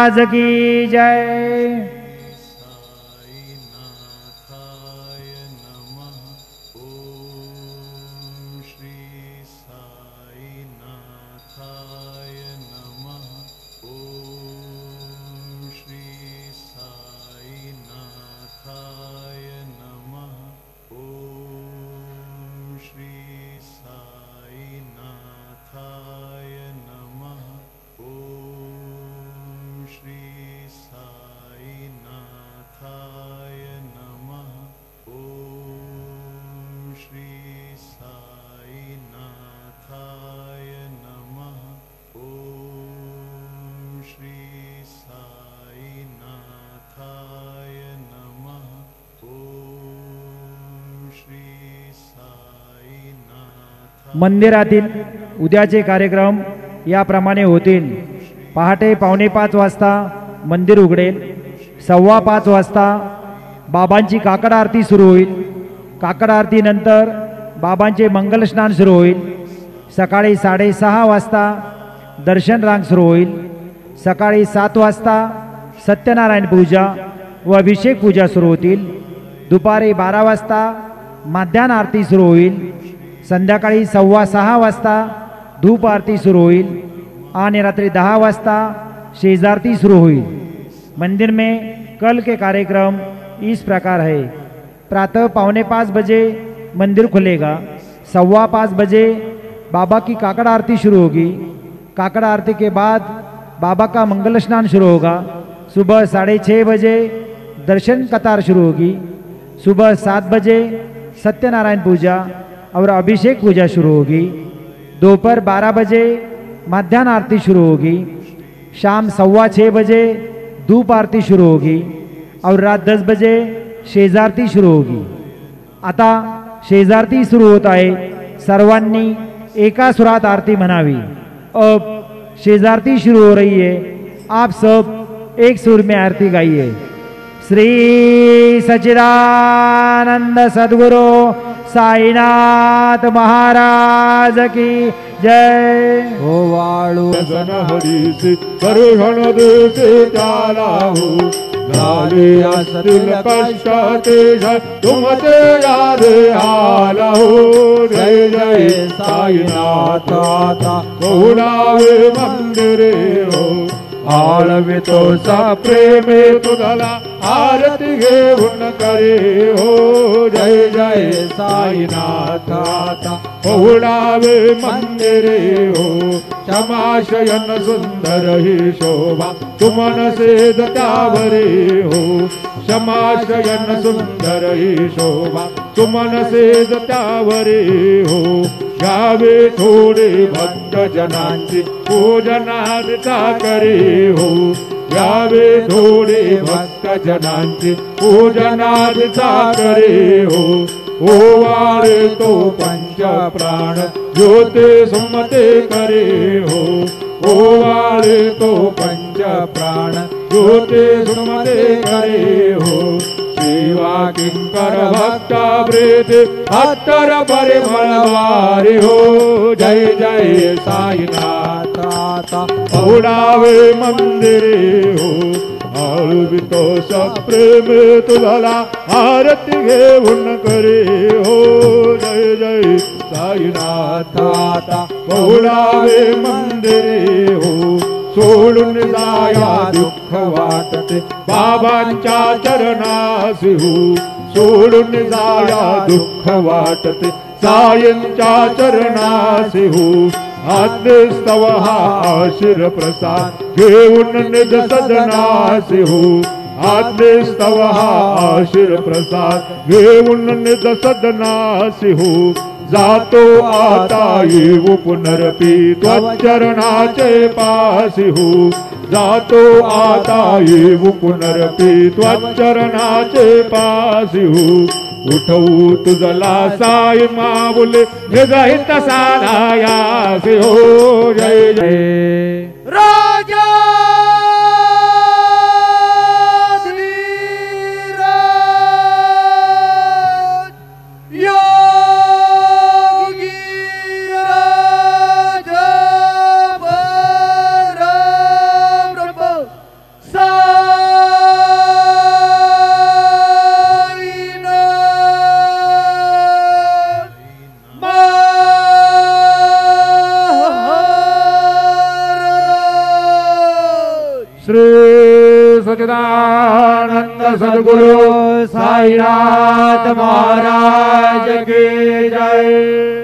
महाराज की जय। मंदिरातील उद्याचे कार्यक्रम याप्रमाणे होतील। पहाटे 4:45 वाजता मंदिर उघडेल। 5:15 वाजता बाबांची काकड आरती सुरू होईल। काकड आरती नंतर बाबांचे मंगल स्नान सुरू होईल। सकाळी 6:30 वाजता दर्शन रांग सुरू होईल। सकाळी 7 वाजता सत्यनारायण पूजा व अभिषेक पूजा सुरू होतील। दुपारी 12 वाजता माध्यान्ह आरती सुरू होईल। संध्याकाळी 6:15 वाजता धूप आरती सुरू होईल आणि रात्रि 10 वाजता शेजारती शुरू होईल। मंदिर में कल के कार्यक्रम इस प्रकार है। प्रातः 4:45 बजे मंदिर खुलेगा। 5:15 बजे बाबा की काकड़ आरती शुरू होगी। काकड़ आरती के बाद बाबा का मंगल स्नान शुरू होगा। सुबह 6:30 बजे दर्शन कतार शुरू होगी। सुबह 7 बजे सत्यनारायण पूजा और अभिषेक पूजा शुरू होगी। दोपहर 12 बजे माध्यान्ह आरती शुरू होगी। शाम 6:15 बजे धूप आरती शुरू होगी और रात 10 बजे शेजारती शुरू होगी। आता शेजारती सुरू होत आहे। सर्वांनी एका सुरात आरती म्हणावी। अब शेजारती शुरू हो रही है। आप सब एक सुर में आरती गाइए। श्री सच्चिदानंद सद्गुरु साईनाथ महाराज की जय। हो वाळू सन हरीसी करुण देसे त्याला हो झाले असतील कष्ट ते तुमचे याद आला हो। जय जय साईनाथ आता बहुडावे मंदिरे हो आळवितो सा प्रेमे तुझला आरती घेऊन करे हो। जय जय साईनाथ आता बहुडावे मंदिरे हो क्षमाशयन सुंदर ही शोभा तुमन सेद त्यावरे हो। क्षमाशयन सुंदर ही शोभा तुमन सेद त्यावरे हो। गावे थोडे भक्त जनांची पूजनाचा करे हो। गावे थोडे भक्त जनांची पूजनाचा करे हो। ओवाळे तो पंच प्राण ज्योते सुमते करे हो। ओवाळे तो पंच प्राण ज्योते सुमते करे हो। सेवा किंकर भक्ता प्रेते अत्तर परिमळवारे हो। जय जय साईनाथ आता बहुडावे मंदिरे हो आळवितो सप्रेम तुझला आरती घेऊन करे हो। जय जय साईनाथ आता बहुडावे मंदिरे हो सोडून जाया दुःख वाटते बाबांच्या चरणासी हो। सोडून जाया दुःख वाटते सायंच्या चरणासी हो। आद्यस्तव हा आशीर प्रसाद घेऊन निज सदनासी हो। आद्यस्तव हा आशीर प्रसाद घेऊन निज सदनासी हो। जातो आता येऊ पुनरपी त्वच्चरणाचे पासी हो। जातो आता येऊ पुनरपी त्वच्चरणाचे पासी हो। उठवू तुझला साई माऊले जगहित साधायासी हो। जय जय राजा श्री सच्चिदानंद सद्गुरु साईनाथ महाराज की जय।